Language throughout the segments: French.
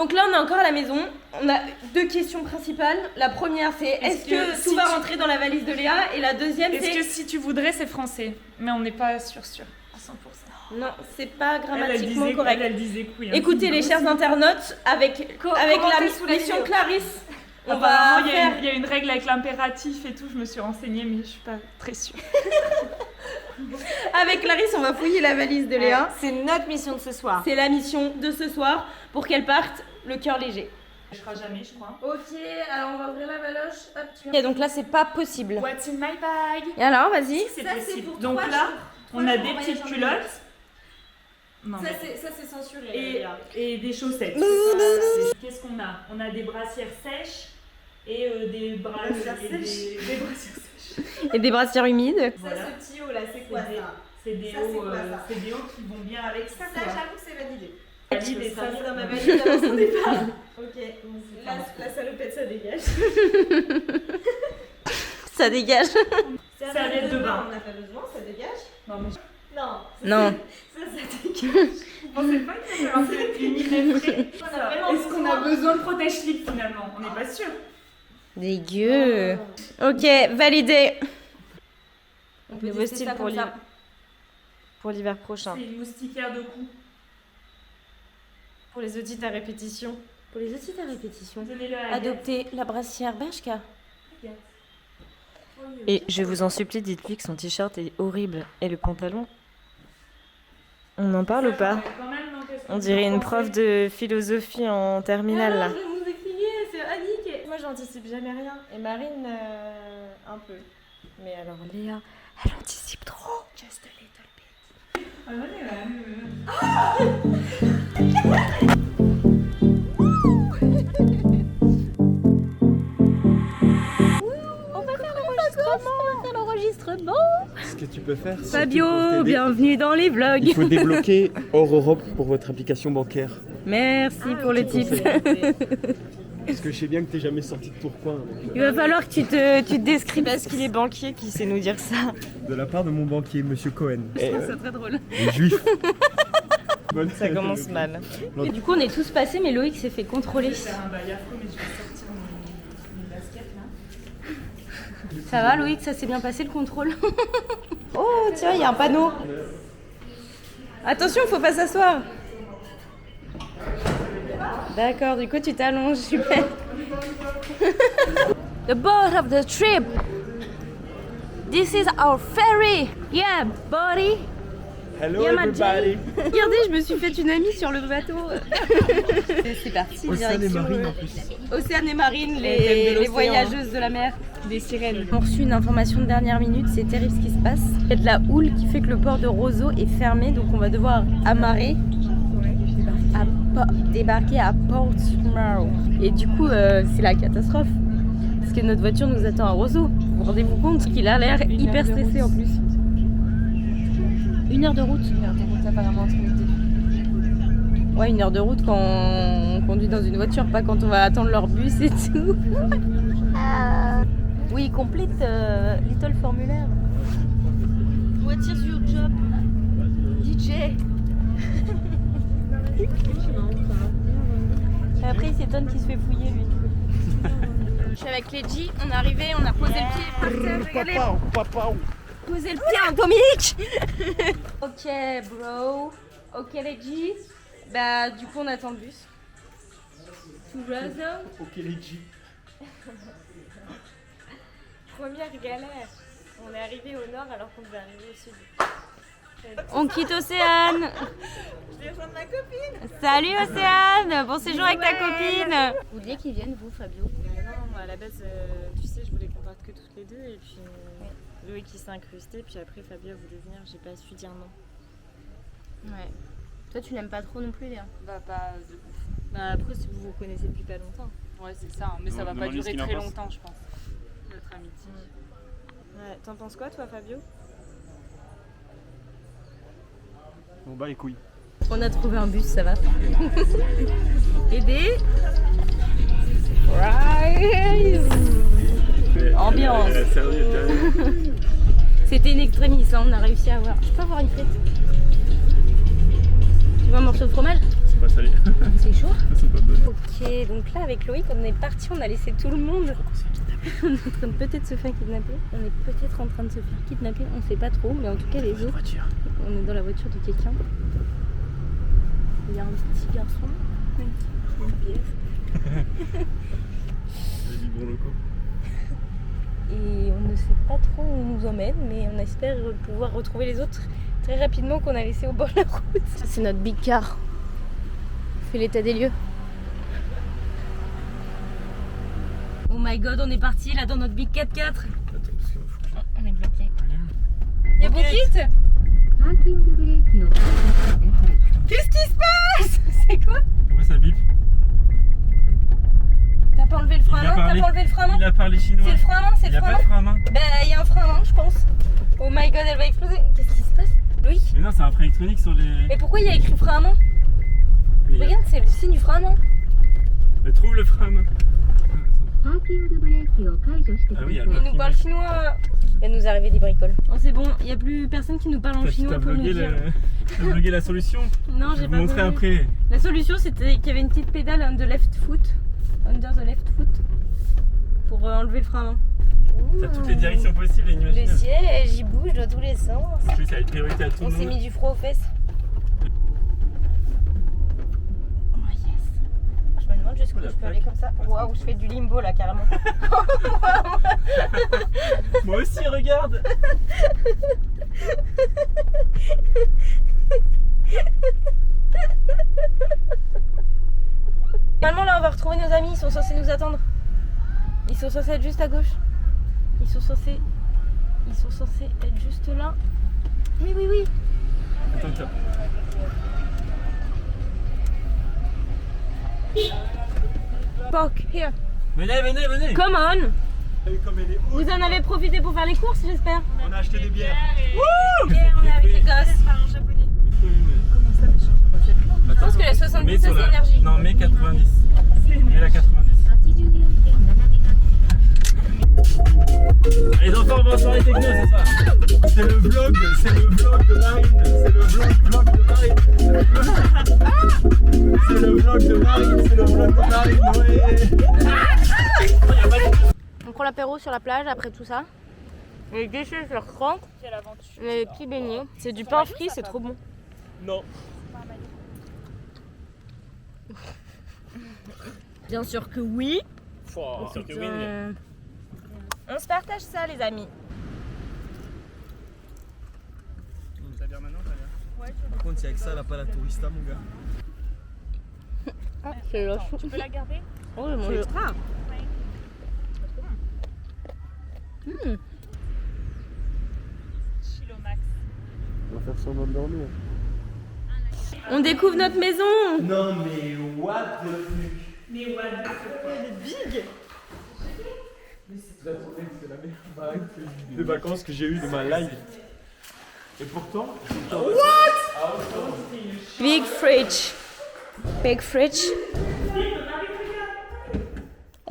Donc là on est encore à la maison, on a deux questions principales. La première c'est est-ce que tout va rentrer dans la valise de Léa? Et la deuxième c'est... Est-ce que si tu voudrais c'est français? Mais on n'est pas sûr à 100%. Non, c'est pas grammatiquement correct. Elle disait que oui, hein. Écoutez les chers internautes, avec la mission Clarisse, on va faire... Il y a une règle avec l'impératif et tout, je me suis renseignée mais je suis pas très sûre. Avec Clarisse, on va fouiller la valise de Léa. C'est notre mission de ce soir. C'est la mission de ce soir pour qu'elle parte le cœur léger. Je ferai jamais, je crois. Ok, alors on va ouvrir la valoche. Hop, ok, donc là c'est pas possible. What's in my bag? Et alors, vas-y. C'est possible. Donc là, on a des petites culottes. Non, Ça c'est censuré. et des chaussettes. Qu'est-ce qu'on a? On a des brassières sèches et des brassières sèches. Et des brassières humides. Voilà. Ça, ce petit haut là, c'est quoi ça? C'est des hauts qui vont bien avec ça. Ça, j'avoue que c'est validé. Validé, Ça met dans ma valise avant son départ. Ok, la salopette ça dégage. Ça dégage. Serviette de bain. On n'a pas besoin, ça dégage. Non, mais Non. Ça dégage. on sait pas qu'il y a un peu humide et frais. Est-ce qu'on a besoin de protège-slip finalement? On n'est pas sûr. Dégueu. Ok, validé. On peut Nouveau tester style ça pour comme ça. pour l'hiver prochain. C'est une moustiquaire de cou. Pour les audits à répétition. Pour les outils de répétition. Donnez-le à Adoptez la brassière Bershka. Et je vous en supplie, dites-lui que son t-shirt est horrible. Et le pantalon? On en parle ou pas? On dirait une prof de philosophie en terminale là. Je vais vous expliquer, c'est Annick. Moi j'anticipe jamais rien. Et Marine, un peu. Mais alors Léa, elle anticipe trop. Just a little bit. Ce que tu peux faire, c'est Fabio, bienvenue dans les vlogs. il faut débloquer hors Europe pour votre application bancaire. Merci pour le tips. Parce que je sais bien que t'es jamais sorti de Tourcoing. Il va falloir que tu te décrives. Parce qu'il est banquier qui sait nous dire ça. De la part de mon banquier, Monsieur Cohen. C'est très drôle. Les juifs. Ça commence mal. Et du coup, on est tous passés, mais Loïc s'est fait contrôler. faire un bail affreux, mais je vais sortir mon basket là. Ça va, Loïc? Ça s'est bien passé le contrôle? Oh, tiens, il y a un panneau. Attention, faut pas s'asseoir. D'accord, du coup, tu t'allonges, super. The boat of the trip. This is our ferry. Yeah, buddy. Hello Yeah, everybody. Regardez, je me suis fait une amie sur le bateau. C'est parti, Océane et direction Marine en plus. Océane et Marine, les voyageuses de la mer. Des sirènes. On a reçu une information de dernière minute, c'est terrible ce qui se passe. Il y a de la houle qui fait que le port de Roseau est fermé, donc on va devoir amarrer, débarquer à Portsmouth. Et du coup, c'est la catastrophe. Parce que notre voiture nous attend à Roseau. Vous rendez-vous compte qu'il a l'air hyper stressé en plus. 1 heure de route. 1 heure de route apparemment entre midi. Ouais, 1 heure de route quand on conduit dans une voiture, pas quand on va attendre leur bus et tout. Oui, complete little formulaire. What is your job? DJ. Après, il s'étonne qu'il se fait fouiller, lui. Je suis avec les G, on est arrivé, on a posé le pied par terre, regardez. Posé le pied en Dominique. Ok, bro. Ok, les G. Bah, du coup, on attend le bus. To Roseau. Ok les G. Première galère. On est arrivé au nord alors qu'on devait arriver au sud. On quitte Océane. Je vais rejoindre ma copine. Salut Océane. Bon séjour avec ta copine. Vous vouliez qu'ils viennent, vous, Fabio? Non, à la base, tu sais, je voulais qu'on parte que toutes les deux. Et puis Loïc qui s'est incrusté. Puis après, Fabio a voulu venir. J'ai pas su dire non. Ouais. Toi, tu l'aimes pas trop non plus, Léa? Bah, pas de ouf. Bah, après, si vous vous connaissez depuis pas longtemps. Ouais, c'est ça, mais ça va pas durer très longtemps, je pense. Notre amitié. Ouais, t'en penses quoi, toi, Fabio? On bat les couilles. On a trouvé un bus, ça va. Aider. Ambiance. C'était une extrémiste, hein, on a réussi à avoir. Je peux avoir une frite? Tu veux un morceau de fromage? pas salées. C'est chaud. Elles sont pas bonnes. Ok, donc là avec Loïc, on est parti, on a laissé tout le monde. On est en train de peut-être se faire kidnapper. On est peut-être en train de se faire kidnapper, on sait pas trop, mais en tout cas les autres. On est dans la voiture de quelqu'un. Il y a un petit garçon. Une pièce. Les biberons locaux. Et on ne sait pas trop où on nous emmène, mais on espère pouvoir retrouver les autres très rapidement qu'on a laissés au bord de la route. C'est notre big car. On fait l'état des lieux. Oh my god, on est parti là dans notre big 4x4. Attends, parce qu'il faut que On est bloqué. Y'a Boukit? Qu'est-ce qui se passe? C'est quoi? Pourquoi ça bip? T'as pas enlevé le frein à main? T'as pas enlevé le frein à main? Il a parlé chinois. C'est le frein à main? C'est Il le y a frein à pas main? de frein à main. Bah y a un frein à main je pense. Oh my god, elle va exploser. Qu'est-ce qui se passe? Loïc? Mais non, c'est un frein électronique sur les. Mais pourquoi il y a écrit frein à main? Mais Regarde, c'est le signe du frein à main. Mais trouve le frein à main. Ah oui, il y a le Il nous parking parle brake. chinois. Il va nous arriver des bricoles. Oh c'est bon, il n'y a plus personne qui nous parle en chinois T'as pour nous bloqué, dire. t'as bloqué la solution. Non, Je vais j'ai vous pas montrer bloqué. après. La solution c'était qu'il y avait une petite pédale on the left foot. Under the left foot. Pour enlever le frein à main. T'as toutes les directions possibles et Le inimaginables. siège, il bouge dans tous les sens. En plus, il y a une priorité à tout On le s'est monde. mis du froid aux fesses. Oh yes. Je me demande jusqu'où Oh, la je peux plaque. aller comme ça. Waouh, je fais du limbo là carrément. Moi aussi, regarde. Normalement là on va retrouver nos amis, ils sont censés nous attendre. Ils sont censés être juste à gauche. Ils sont censés être juste là. Oui oui oui. Attends, top. Fuck, here. Venez, venez, venez. Come on. Comme elle est haute. Vous en avez profité pour faire les courses j'espère. On a acheté des bières. Et on est avec les gosses. Je pense que la 70 Mets c'est sur la... énergie. Non, mets 90. Mets la 90. Les enfants, on va en soirée techno ce soir. C'est le vlog de Marine. C'est le vlog de Marine. C'est le vlog de Marine, ouais. On prend l'apéro sur la plage après tout ça. Les déchets sur crank. Les petits beignets. C'est du pain frit, c'est trop bon. Non. Bien sûr que oui. Sûr que oui, mais... On se partage ça les amis. Ta bière maintenant, ta bière. Par contre, il y a que ça, là, pas la tourista, mon gars. Ah, c'est là. Tu peux la garder? Oh, je mange. Ah. Chill au max. On va faire semblant de dormir. On découvre notre maison. Non, mais what the fuck? Mais what the fuck? C'est la meilleure de vacances que j'ai eues de ma life. Et pourtant, Big fridge. Big fridge.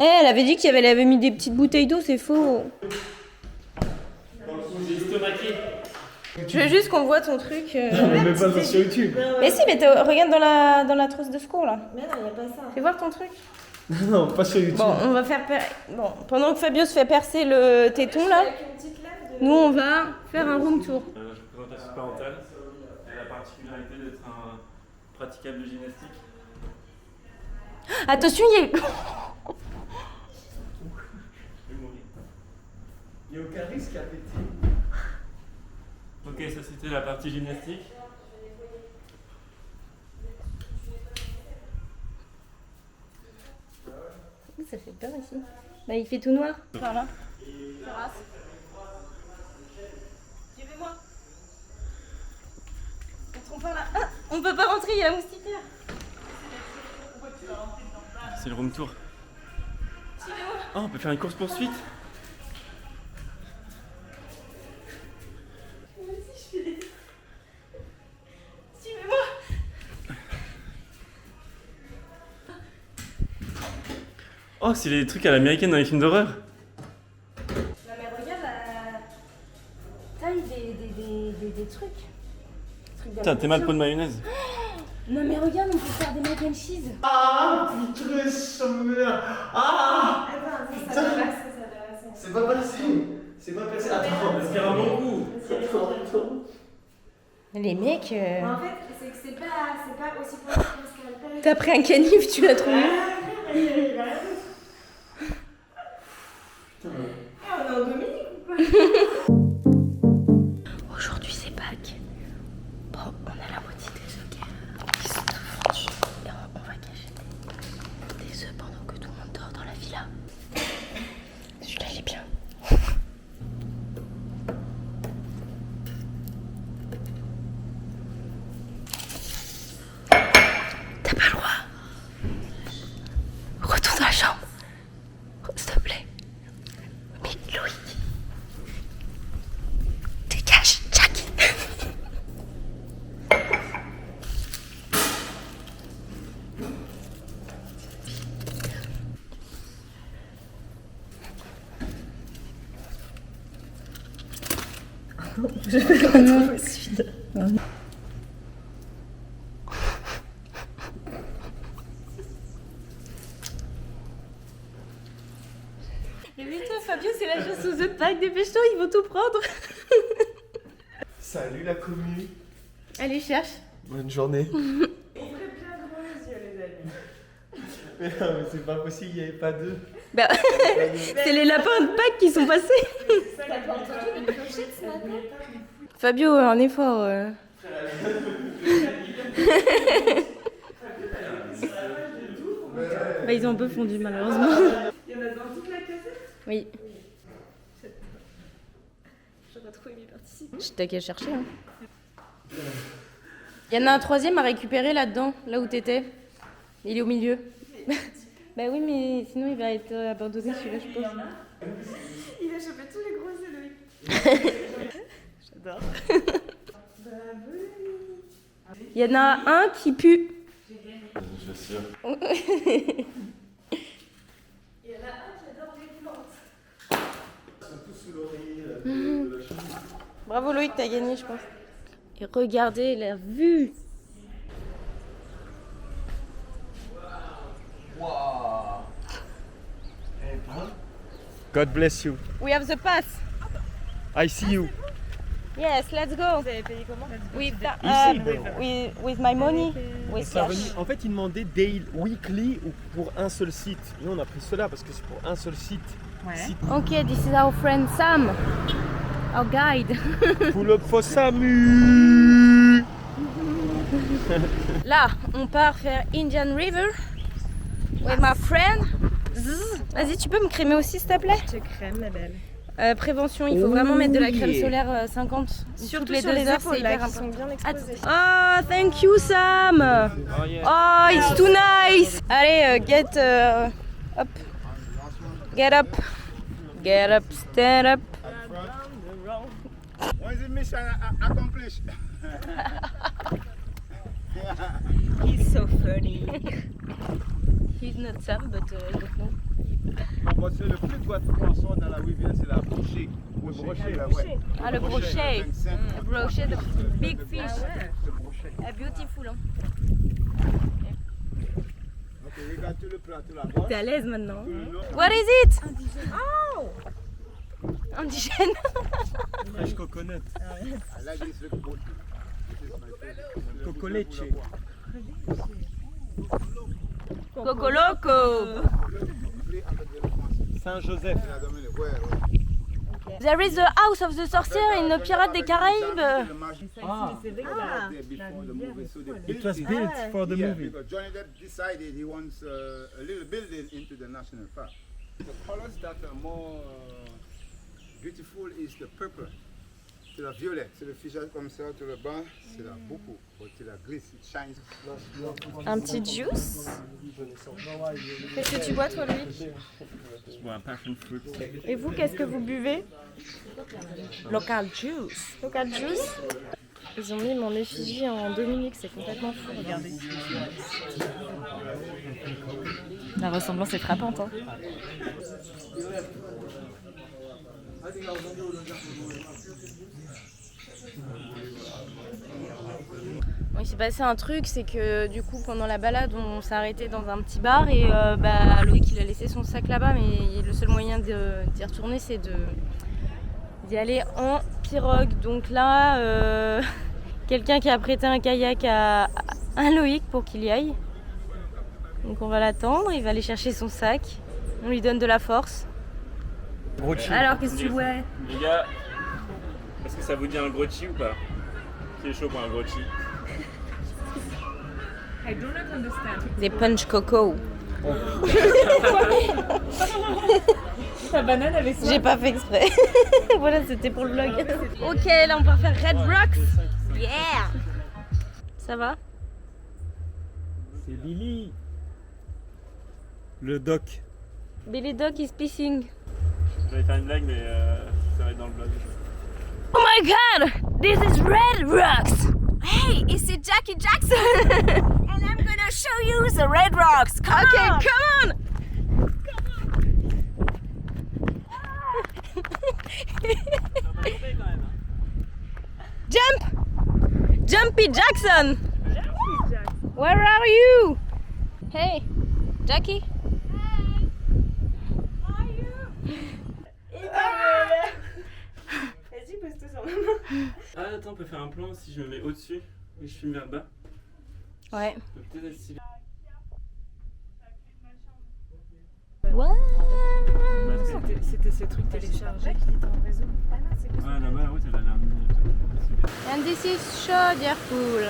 Eh, elle avait dit qu'elle avait mis des petites bouteilles d'eau, c'est faux. j'ai estomaqué. Je veux juste qu'on voit ton truc. Même pas sur YouTube. Mais si, mais regarde dans la trousse de secours là. Mais non, il n'y a pas ça. Fais voir ton truc. Non, pas sur YouTube. Bon, on va faire. Bon, pendant que Fabio se fait percer le téton là, nous on va faire un room tour. Représentation parentale. Elle a la particularité d'être un praticable de gymnastique. Attention, il y a. Je vais mourir. Il n'y a aucun risque à péter. Ok, ça c'était la partie gymnastique. Ça fait peur ici. Bah, il fait tout noir. Par là. Terrasse. Suivez-moi. On par là. Ah, on peut pas rentrer, il y a la moustiquaire. C'est le room tour. Oh, on peut faire une course poursuite. Suivez-moi. Oh, c'est les trucs à l'américaine dans les films d'horreur. Non mais regarde la taille des trucs. Putain, t'es mal pour de mayonnaise. Non mais regarde, on peut faire des mac and cheese. Ah, putain, ça me merde. Ah, Attends, ça va passer. c'est pas passé. C'est pas passé. Attends, parce qu'il y a un bon coup. Attends. Les mecs... En fait, c'est que c'est pas aussi pour que T'as pris un canif, tu l'as trouvé. on est en Dominique ou quoi? Aujourd'hui c'est Pâques. Bon, on a la moitié des œufs qui sont tout fondus. Et on va cacher des œufs pendant que tout le monde dort dans la villa. Celui-là il est bien. T'as pas le droit. Retourne dans la chambre. S'il te plaît. Mais Loïc. Dégage, Jack. Mais vite, Fabio, c'est la chasse aux œufs de Pâques. Dépêche-toi, ils vont tout prendre. Salut la commune. Allez, cherche. Bonne journée. Ouvrez bien grand les yeux, les amis. Mais non, mais c'est pas possible, il n'y avait pas d'œufs. Bah, c'est les lapins de Pâques qui sont passés. T'as pas entendu les clochettes ce matin? Fabio, un effort. Bah, ils ont un peu fondu, malheureusement. Il y en a dans toute la cassette? Oui. J'aurais trop aimé participer. Je t'ai qu'à chercher. Hein. Il y en a un troisième à récupérer là-dedans, là où t'étais. Il est au milieu. Bah oui, mais sinon il va être abandonné celui-là, je pense. Il a chopé tous les gros œufs, Loïc. J'adore. Il y en a un qui pue. Je suis sûr. Il y en a un qui adore les plantes. Ils sont tous sous l'oreiller de la chambre. Bravo Loïc, t'as gagné, je pense. Et regardez la vue. Wow. God bless you. We have the pass. I see you. Yes, let's go. Vous avez payé comment? With my money, with Ça cash. venait- en fait, ils demandaient daily, weekly ou pour un seul site. Nous, on a pris cela parce que c'est pour un seul site. Site. Okay, this is our friend Sam, our guide. Pull up for Samu. Là, on part faire Indian River with my friend. Zzz. Vas-y, tu peux me crémer aussi, s'il te plaît? Je crème, ma belle. Prévention, il faut vraiment mettre de la crème yeah. solaire 50 Surtout toutes les sur 2 les heures, épaules c'est là, hyper qui sont important. bien exposées. Oh, thank you Sam. Oh, yeah. Oh, it's too nice. Allez, up. Get up. Get up, stand up. What is the mission accomplished? He's so funny. He's not Sam, but I don't know. Bon, c'est le plus gros poisson dans la rivière, c'est la brochet. Le brochet, là, ouais. Ah, le brochet. The brochet, the big fish. Le brochet. Beautiful. Hein. Ok, regarde tout le plateau là-bas. T'es à l'aise maintenant. Tout le long. What is it? Oh! Indigène. Fresh coconut. I like this little boat. This is my favorite. Cocoleche. Coco Loco. Saint-Joseph. La Dominique, ouais, ouais. There is the house of the sorcerer in the Pirates des Caraïbes. Ah. It was built for the Yeah, movie. because Johnny Depp decided he wants a little building into the national park. The colors that are more beautiful is the purple. C'est la violette. C'est le fichage comme ça, tout le bas, c'est la beaucoup. C'est la grise, it shines. Un petit juice. Qu'est-ce que tu bois, toi, Loïc? Je bois un passion fruit. Et vous, qu'est-ce que vous buvez? Local juice. Local juice? Ils ont mis mon effigie en Dominique, c'est complètement fou, regardez. La ressemblance est frappante. Hein. Bon, il s'est passé un truc, c'est que du coup pendant la balade on s'est arrêté dans un petit bar et Loïc il a laissé son sac là-bas, mais le seul moyen d'y retourner c'est d'y aller en pirogue. Donc là quelqu'un qui a prêté un kayak à Loïc pour qu'il y aille. Donc on va l'attendre, il va aller chercher son sac, on lui donne de la force. Gros chi. Alors qu'est-ce que tu vois? Les gars, est-ce que ça vous dit un gros chi ou pas? Qui est chaud pour un gros chi? I do not understand. Des punch coco. Ta banane avec ça. J'ai pas fait exprès. Voilà, c'était pour le vlog. Ok, là on va faire Red Rocks. Yeah. Ça va? C'est Billy. Le doc. Billy Dog is pissing. J'allais faire une blague, mais ça va être dans le vlog. Oh my god! This is Red Rocks! Hey, it's Jackie Jackson! And I'm gonna show you the Red Rocks! Come on! Come on! Jump! Jumpy Jackson! Where are you? Hey, Jackie? Vas-y, pose-toi sur ma main. Ah, attends, on peut faire un plan si je me mets au-dessus et je filme vers le bas. Ouais. Ça peut peut-être être stylé. What? C'était ce truc téléchargé qui était en réseau. Ah non, c'est quoi? Ouais, là-bas, la route, elle a l'air mignonne. And this is Shodiarpool.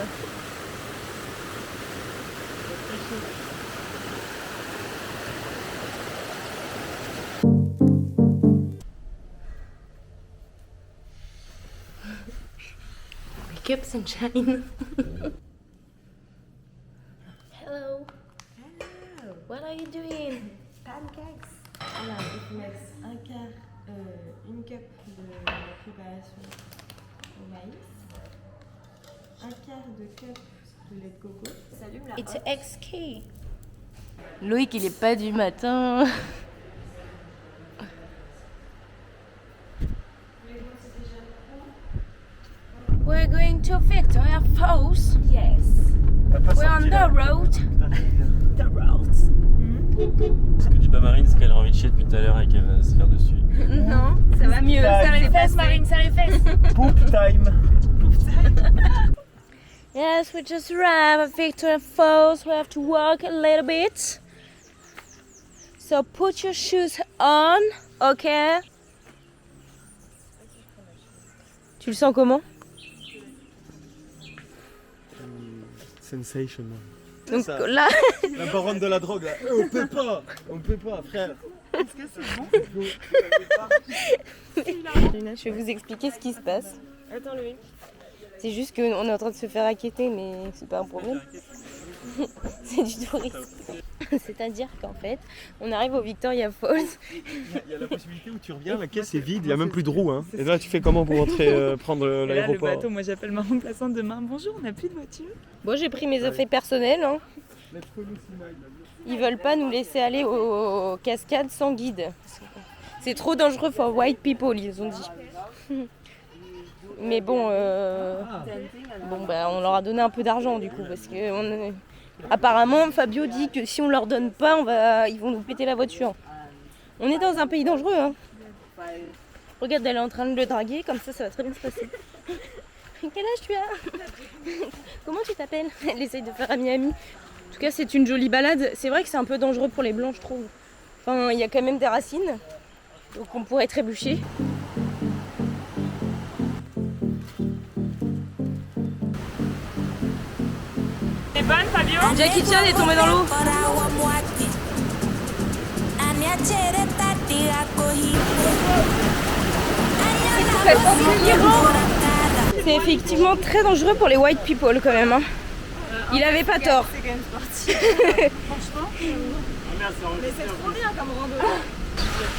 Wake up, sunshine. Hello. Hello. What are you doing? Pancakes. Alors, il faut mettre une cup de préparation au maïs, un quart de cup de lait de coco. S'allume la It's hotte. XK. Loïc, il est pas du matin. We're going to Victoria Falls. Yes. We're on the road. The road. Ce que dit pas Marine, c'est qu'elle a envie de chier depuis tout à l'heure et qu'elle va se faire dessus. Non, ça va mieux. Ça va les fesses, Marine, ça les fesses. Poop time. Yes, we just arrived at Victoria Falls. We have to walk a little bit. So put your shoes on, okay? Tu le sens comment? Sensation. Donc ça. là, La baronne de la drogue là. On peut pas frère. je vais vous expliquer ce qui se passe. Attends, Loïc. C'est juste qu'on est en train de se faire raqueter, mais c'est pas un problème. C'est du tourisme. C'est-à-dire qu'en fait, on arrive au Victoria Falls. Il y a la possibilité où tu reviens, la caisse est vide, il n'y a même plus de roue. Hein. Et là, tu fais comment pour entrer, prendre Et là, le l'aéroport? bateau, moi j'appelle ma remplaçante demain. Bonjour, on n'a plus de voiture. Bon, j'ai pris mes affaires personnelles. Hein. Ils veulent pas nous laisser aller aux cascades sans guide. C'est trop dangereux for white people, ils ont dit. Mais bon, on leur a donné un peu d'argent du coup, parce que apparemment Fabio dit que si on leur donne pas, ils vont nous péter la voiture. On est dans un pays dangereux. Hein. Regarde, elle est en train de le draguer, comme ça va très bien se passer. Quel âge tu as? Comment tu t'appelles? Elle essaye de faire ami-ami. En tout cas, c'est une jolie balade. C'est vrai que c'est un peu dangereux pour les blancs, je trouve. Enfin, il y a quand même des racines, donc on pourrait trébucher. T'es bonne, Fabio? Jackie Chan est tombé dans l'eau. C'est effectivement très dangereux pour les white people quand même. Hein. Il avait pas tort. C'est quand même sportif. Franchement. Mais c'est trop bien comme rando.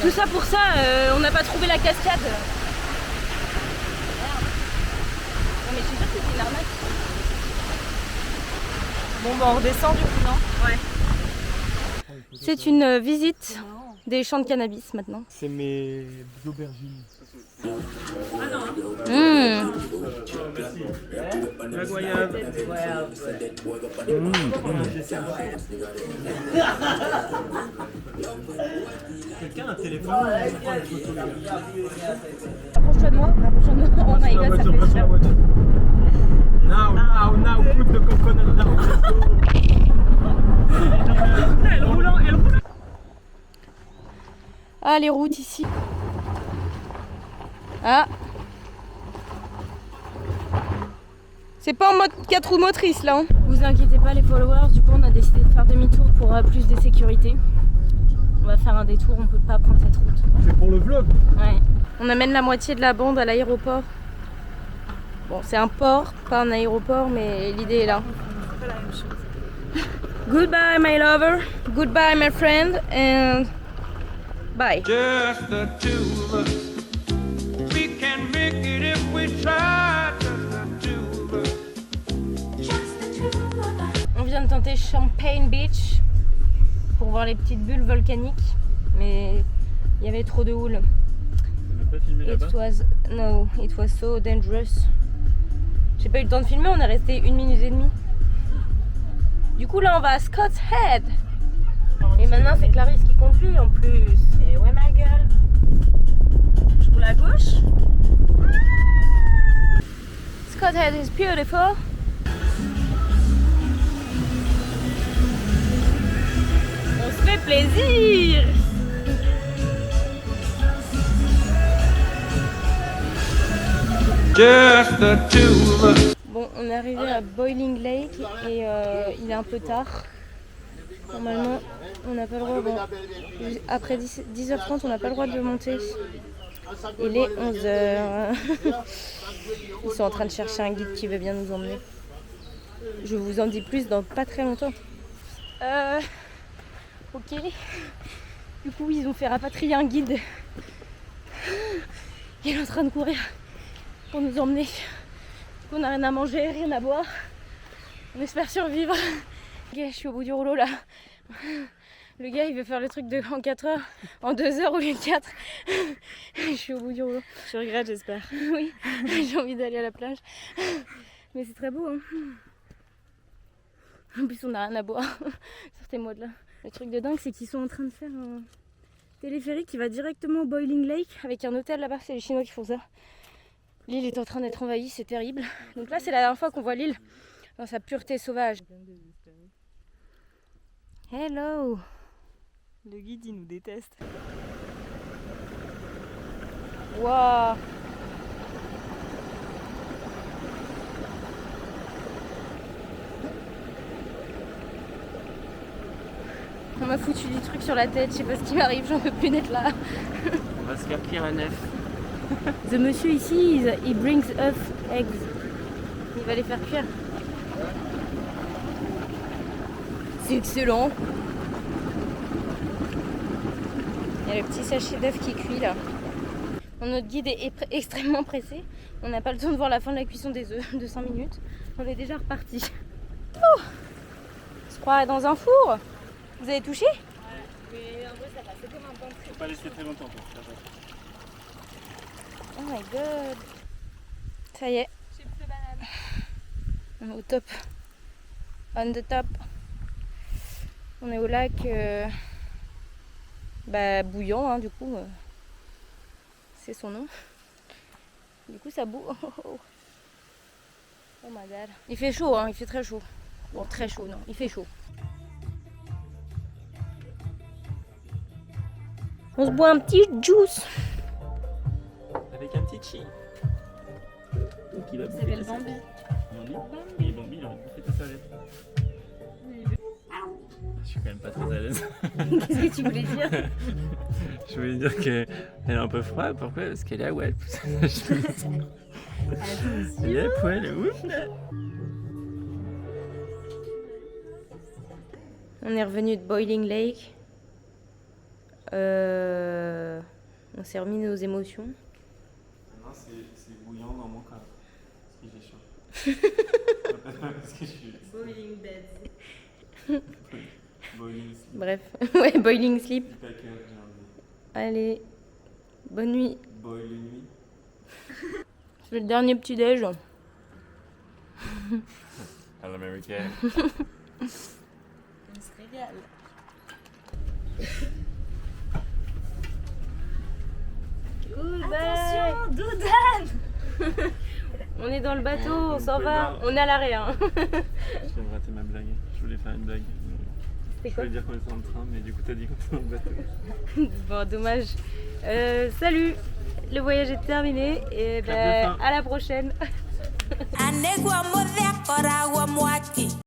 Tout ça pour ça, on n'a pas trouvé la cascade. Merde. Non mais je suis sûre que c'était une arnaque. Bon, bah on redescend du coup, non? C'est une visite des champs de cannabis maintenant. C'est mes aubergines. La goyave. Quelqu'un a un téléphone? Approche-toi de moi. Oh my god, ça fait super. Now, put the coconut down. Elle roule. Ah, les routes ici. Ah. C'est pas en mode 4 roues motrices là. Hein. Vous inquiétez pas les followers, du coup on a décidé de faire demi-tour pour plus de sécurité. On va faire un détour, on peut pas prendre cette route. C'est pour le vlog. Ouais. On amène la moitié de la bande à l'aéroport. Bon, c'est un port, pas un aéroport, mais l'idée est là. C'est pas la même chose. Goodbye my lover, goodbye my friend, and bye. Just the two of us. We can make it if we try. On vient de tenter Champagne Beach pour voir les petites bulles volcaniques, mais il y avait trop de houle. On n'a pas filmé là-bas. It was so dangerous. J'ai pas eu le temps de filmer, on est resté 1 minute et demie. Du coup là on va à Scott's Head. Et maintenant c'est Clarisse qui conduit en plus. Et ouais ma gueule. Je roule à gauche. Scott's Head is beautiful. On se fait plaisir. Just the two of us. Bon, on est arrivé à Boiling Lake et il est un peu tard. Normalement, on n'a pas le droit. Bon, après 10h30, on n'a pas le droit de monter. Il est 11h. Ils sont en train de chercher un guide qui veut bien nous emmener. Je vous en dis plus dans pas très longtemps. Ok. Du coup, ils ont fait rapatrier un guide. Il est en train de courir pour nous emmener. On n'a rien à manger, rien à boire. On espère survivre. Ok, je suis au bout du rouleau là. Le gars il veut faire le truc en 4 heures, en 2 heures au lieu de 4. Je suis au bout du rouleau. Tu regrettes, j'espère. Oui, j'ai envie d'aller à la plage. Mais c'est très beau. Hein. En plus on n'a rien à boire. Sortez-moi de là. Le truc de dingue c'est qu'ils sont en train de faire un téléphérique qui va directement au Boiling Lake avec un hôtel là-bas. C'est les Chinois qui font ça. L'île est en train d'être envahie, c'est terrible. Donc là c'est la dernière fois qu'on voit l'île dans sa pureté sauvage. Hello. Le guide il nous déteste. Waouh. On m'a foutu du truc sur la tête, je sais pas ce qui m'arrive, j'en peux plus d'être là. On va se faire cuire un œuf. Ce monsieur ici, il brings us eggs. Il va les faire cuire. C'est excellent. Il y a le petit sachet d'œuf qui cuit là. Notre guide est extrêmement pressé. On n'a pas le temps de voir la fin de la cuisson des œufs de 5 minutes. On est déjà reparti. Oh, on se croirait dans un four. Vous avez touché? Mais en vrai, ça passait comme un pain. Faut pas laisser très longtemps pour faire ça. Oh my god. Ça y est. J'ai plus de banane. On est au top. On the top. On est au lac bouillant, hein, du coup. C'est son nom. Du coup, ça boue. Oh my god. Il fait chaud, hein, il fait très chaud. Bon, très chaud, non, il fait chaud. On se boit un petit juice. Avec un petit chi. Qui va bouffer ta Bambi. Bambi? Oui, Bambi, il aurait bouffé ta salade. Je suis quand même pas très à l'aise. Qu'est-ce que tu voulais dire? Je voulais dire qu'elle est un peu froide. Pourquoi? Parce qu'elle est à Oued. Elle est à poil. Ouf. On est revenu de Boiling Lake. On s'est remis nos émotions. Non, c'est bouillant dans mon corps. Parce que j'ai chaud. Parce que je suis... Boiling bed. Boiling sleep. Bref, ouais, Boiling Sleep. Pas que j'ai un Allez, bonne nuit. Boy, les nuits. C'est le dernier petit déj. À l'américaine. On se régale. Attention, Doudan. On est dans le bateau, on s'en va. On est à l'arrêt. Hein. Je viens de rater ma blague. Je voulais faire une blague. C'est Je quoi? voulais dire qu'on était dans le train, mais du coup t'as dit qu'on était dans le bateau. Bon, dommage. Salut, le voyage est terminé et Clap de fin. à la prochaine.